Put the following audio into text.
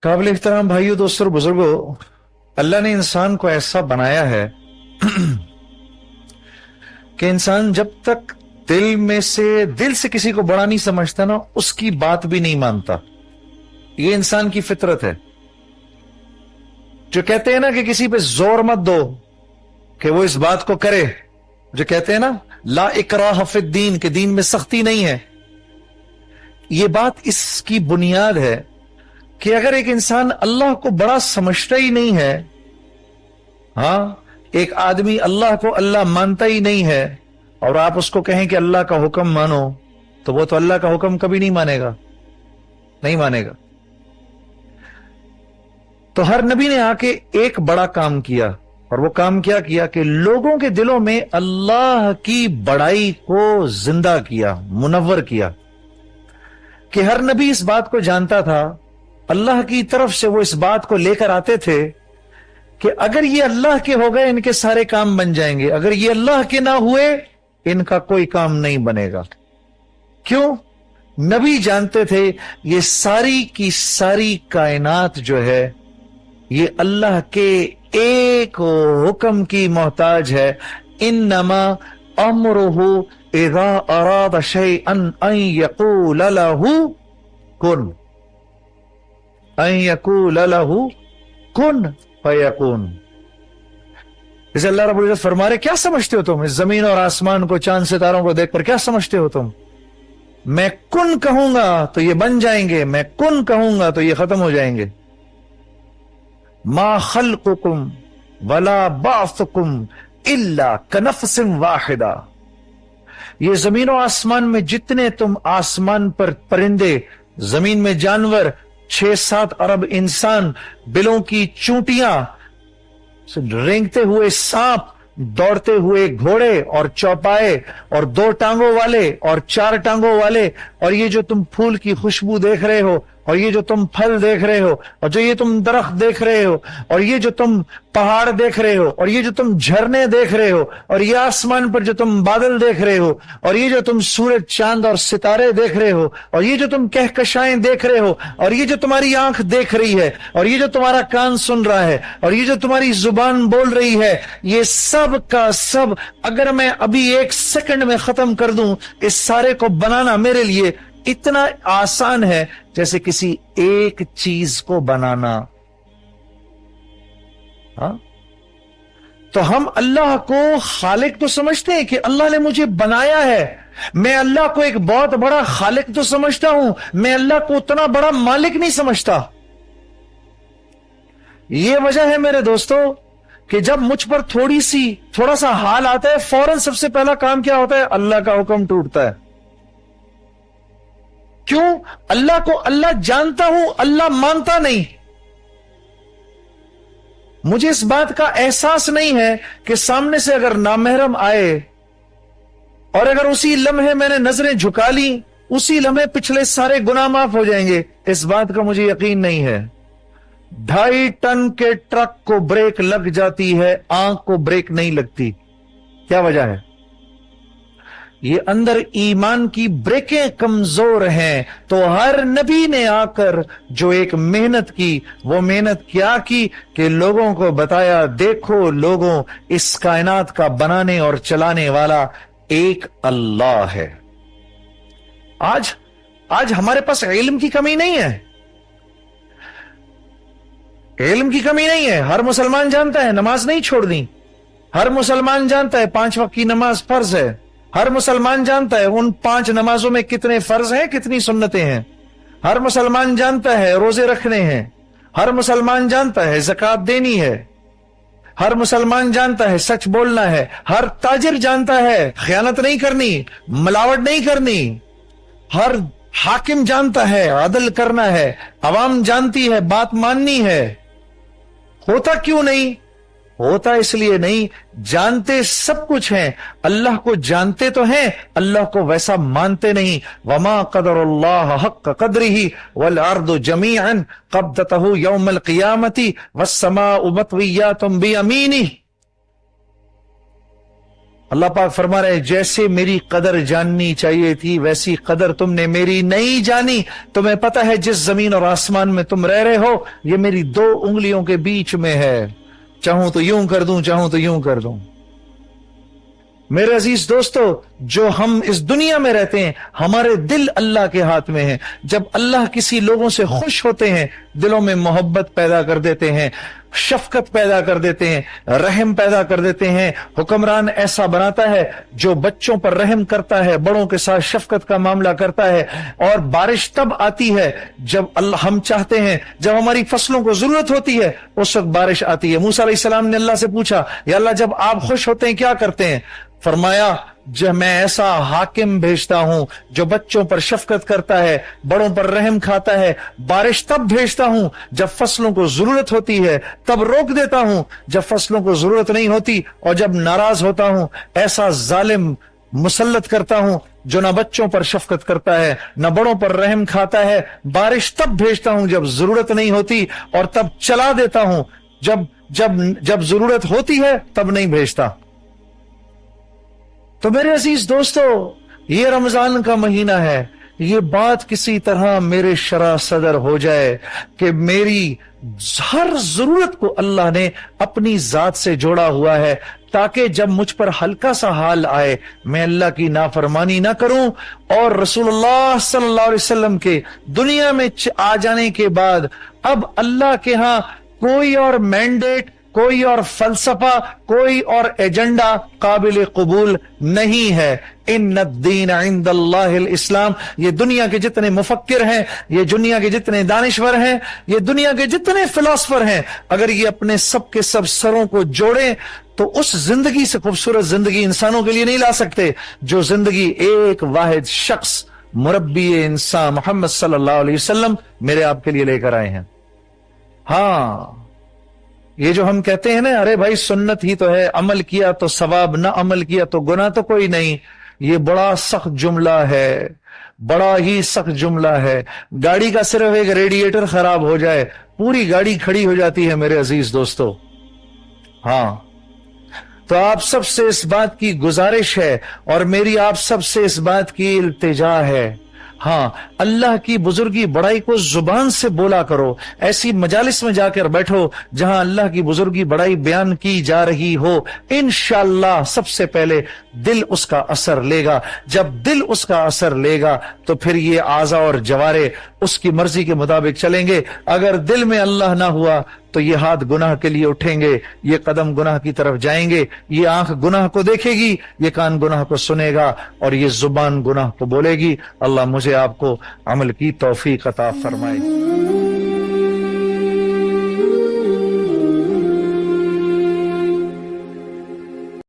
काबिल इख्तराम भाइयों, दोस्तों, बुजुर्गों, अल्लाह ने इंसान को ऐसा बनाया है कि इंसान जब तक दिल से किसी को बड़ा नहीं समझता ना, उसकी बात भी नहीं मानता। ये इंसान की फितरत है। जो कहते हैं ना कि किसी पे जोर मत दो कि वो इस बात को करे, जो कहते हैं ना ला इकराह फिद्दीन, के दीन में सख्ती नहीं है, ये बात इसकी बुनियाद है कि अगर एक इंसान अल्लाह को बड़ा समझता ही नहीं है, एक आदमी अल्लाह को अल्लाह मानता ही नहीं है, और आप उसको कहें कि अल्लाह का हुक्म मानो, तो वो तो अल्लाह का हुक्म कभी नहीं मानेगा। तो हर नबी ने आके एक बड़ा काम किया, और वो काम क्या किया कि लोगों के दिलों में अल्लाह की बड़ाई को जिंदा किया, मुनव्वर किया। कि हर नबी इस बात को जानता था, अल्लाह की तरफ से वो इस बात को लेकर आते थे कि अगर ये अल्लाह के हो गए, इनके सारे काम बन जाएंगे, अगर ये अल्लाह के ना हुए, इनका कोई काम नहीं बनेगा। क्यों? नबी जानते थे ये सारी की सारी कायनात जो है ये अल्लाह के एक हुक्म की मोहताज है। इन्नमा अम्रुहु इज़ा अरादा शैअन अन यक़ूल लहू कुन, अन यक़ूल लहू कुन फयकून। जैसे अल्लाह रब्बुल इज़्ज़त फरमा रहे, क्या समझते हो तुम इस जमीन और आसमान को, चांद सितारों को देखकर क्या समझते हो तुम? मैं कुन कहूंगा तो ये बन जाएंगे, मैं कुन कहूंगा तो ये खत्म हो जाएंगे। मा खल्कुकुम वला बासुकुम इल्ला कनफ्सिन वाहिदा। ये जमीन और आसमान में जितने तुम आसमान पर परिंदे, जमीन में जानवर, 6-7 अरब इंसान, बिलों की चूंटियां, रेंगते हुए सांप, दौड़ते हुए घोड़े और चौपाए, और 2 टांगों वाले और 4 टांगों वाले, और ये जो तुम फूल की खुशबू देख रहे हो, और ये जो तुम फल देख रहे हो, और जो ये तुम दरख्त देख रहे हो, और ये जो तुम पहाड़ देख रहे हो, और ये जो तुम झरने देख रहे हो, और ये आसमान पर जो तुम बादल देख रहे हो, और ये जो तुम सूरज, चांद और सितारे देख रहे हो, और ये जो तुम कहकशाएं देख रहे हो, और ये जो तुम्हारी आंख देख रही है, और ये जो तुम्हारा कान सुन रहा है, और ये जो तुम्हारी जुबान बोल रही है, ये सब का सब अगर मैं अभी 1 सेकंड में खत्म कर दूं, इस सारे को बनाना मेरे लिए इतना आसान है जैसे किसी एक चीज को बनाना। तो हम अल्लाह को खालिक तो समझते हैं कि अल्लाह ने मुझे बनाया है, मैं अल्लाह को एक बहुत बड़ा खालिक तो समझता हूं, मैं अल्लाह को उतना बड़ा मालिक नहीं समझता। यह वजह है मेरे दोस्तों कि जब मुझ पर थोड़ा सा हाल आता है, फौरन सबसे पहला काम क्या होता है? अल्लाह का हुक्म टूटता है। क्यों? अल्लाह को अल्लाह जानता हूं, अल्लाह मानता नहीं। मुझे इस बात का एहसास नहीं है कि सामने से अगर नामहरम आए और अगर उसी लम्हे मैंने नजरें झुका ली, उसी लम्हे पिछले सारे गुनाह माफ हो जाएंगे। इस बात का मुझे यकीन नहीं है। 2.5 टन के ट्रक को ब्रेक लग जाती है, आंख को ब्रेक नहीं लगती। क्या वजह है? ये अंदर ईमान की ब्रेकें कमजोर हैं। तो हर नबी ने आकर जो एक मेहनत की, वो मेहनत क्या की कि लोगों को बताया, देखो लोगों, इस कायनात का बनाने और चलाने वाला एक अल्लाह है। आज हमारे पास इल्म की कमी नहीं है, इल्म की कमी नहीं है। हर मुसलमान जानता है नमाज नहीं छोड़नी, हर मुसलमान जानता है 5 वक्त की नमाज फर्ज है, हर मुसलमान जानता है उन 5 नमाजों में कितने फर्ज हैं, कितनी सुन्नतें हैं, हर मुसलमान जानता है रोजे रखने हैं, हर मुसलमान जानता है ज़कात देनी है, हर मुसलमान जानता है सच बोलना है, हर ताजिर जानता है खयानत नहीं करनी, मिलावट नहीं करनी, हर हाकिम जानता है अदल करना है, अवाम जानती है बात माननी है। होता क्यों नहीं? होता इसलिए नहीं, जानते सब कुछ हैं, अल्लाह को जानते तो हैं, अल्लाह को वैसा मानते नहीं। वमा क़दरुल्लाह हक़्क़ क़द्रिही वल अर्दु जमीअन क़ब्दतहु यौमल क़ियामति वस्समाउ मत्विय्यातुम बियमीनिही। اللہ पाक फरमा रहे जैसे मेरी कदर जाननी चाहिए थी वैसी कदर तुमने मेरी नहीं जानी। तुम्हें पता है जिस जमीन और आसमान में तुम रह रहे हो ये मेरी 2 उंगलियों के बीच में है, चाहूं तो यूं कर दूं चाहूं तो यूं कर दूं। मेरे अजीज दोस्तों, जो हम इस दुनिया में रहते हैं हमारे दिल अल्लाह के हाथ में हैं। जब अल्लाह किसी लोगों से खुश होते हैं दिलों में मोहब्बत पैदा कर देते हैं, शफकत पैदा कर देते हैं, रहम पैदा कर देते हैं। हुक्मरान ऐसा बनाता है जो बच्चों पर रहम करता है, बड़ों के साथ शफकत का मामला करता है। और बारिश तब आती है जब अल्लाह हम चाहते हैं, जब हमारी फसलों को जरूरत होती है उस वक्त बारिश आती है। मूसा अलैहिस्सलाम ने अल्लाह से पूछा, या अल्लाह जब आप खुश होते हैं क्या करते हैं? फरमाया, जब मैं ऐसा हाकिम भेजता हूं जो बच्चों पर शफकत करता है, बड़ों पर रहम खाता है। बारिश तब भेजता हूं जब फसलों को जरूरत होती है, तब रोक देता हूं जब फसलों को जरूरत नहीं होती, और जब नाराज होता हूं ऐसा जालिम मुसल्लत करता हूं जो ना बच्चों पर शफकत करता है ना बड़ों पर रहम खाता है। बारिश तब भेजता हूं जब जरूरत नहीं होती, और तब चला देता हूं जब जब जब जरूरत होती है तब नहीं भेजता। तो मेरे अजीज दोस्तों, ये रमजान का महीना है, ये बात किसी तरह मेरे शरा सदर हो जाए कि मेरी हर जरूरत को अल्लाह ने अपनी जात से जोड़ा हुआ है, ताकि जब मुझ पर हल्का सा हाल आए मैं अल्लाह की नाफरमानी ना करूं। और रसूलुल्लाह सल्लल्लाहु अलैहि वसल्लम के दुनिया में आ जाने के बाद अब अल्लाह के यहां कोई और मैंडेट, कोई और फलसफा, कोई और एजेंडा काबिल कबूल नहीं है। इन्नद्दीन इंदल्लाहिल इस्लाम। ये दुनिया के जितने मुफक्किर हैं, ये दुनिया के जितने दानिश्वर हैं, ये दुनिया के जितने फिलोसफर हैं, अगर ये अपने सब के सब सरों को जोड़ें तो उस जिंदगी से खूबसूरत जिंदगी इंसानों के लिए नहीं ला सकते जो जिंदगी एक वाहिद शख्स मुरब्बी इंसान मोहम्मद सल्लल्लाहु अलैहि वसल्लम मेरे आपके लिए लेकर आए हैं। हाँ, ये जो हम कहते हैं ना, अरे भाई सुन्नत ही तो है, अमल किया तो सवाब, ना अमल किया तो गुनाह तो कोई नहीं, ये बड़ा सख्त जुमला है, बड़ा ही सख्त जुमला है। गाड़ी का सिर्फ एक रेडिएटर खराब हो जाए पूरी गाड़ी खड़ी हो जाती है मेरे अजीज दोस्तों। हाँ, तो आप सबसे इस बात की गुजारिश है और मेरी आप सबसे इस बात की इल्तिजा है, हाँ, अल्लाह की बुजुर्गी बड़ाई को जुबान से बोला करो। ऐसी मजालिस में जाकर बैठो जहां अल्लाह की बुजुर्गी बड़ाई बयान की जा रही हो। इंशाअल्लाह सबसे पहले दिल उसका असर लेगा। जब दिल उसका असर लेगा तो फिर ये आज़ा और जवारे उसकी मर्जी के मुताबिक चलेंगे। अगर दिल में अल्लाह ना हुआ तो ये हाथ गुनाह के लिए उठेंगे, ये कदम गुनाह की तरफ जाएंगे, ये आंख गुनाह को देखेगी, ये कान गुनाह को सुनेगा और ये जुबान गुनाह को बोलेगी। अल्लाह मुझे आपको अमल की तौफीक अता फरमाए।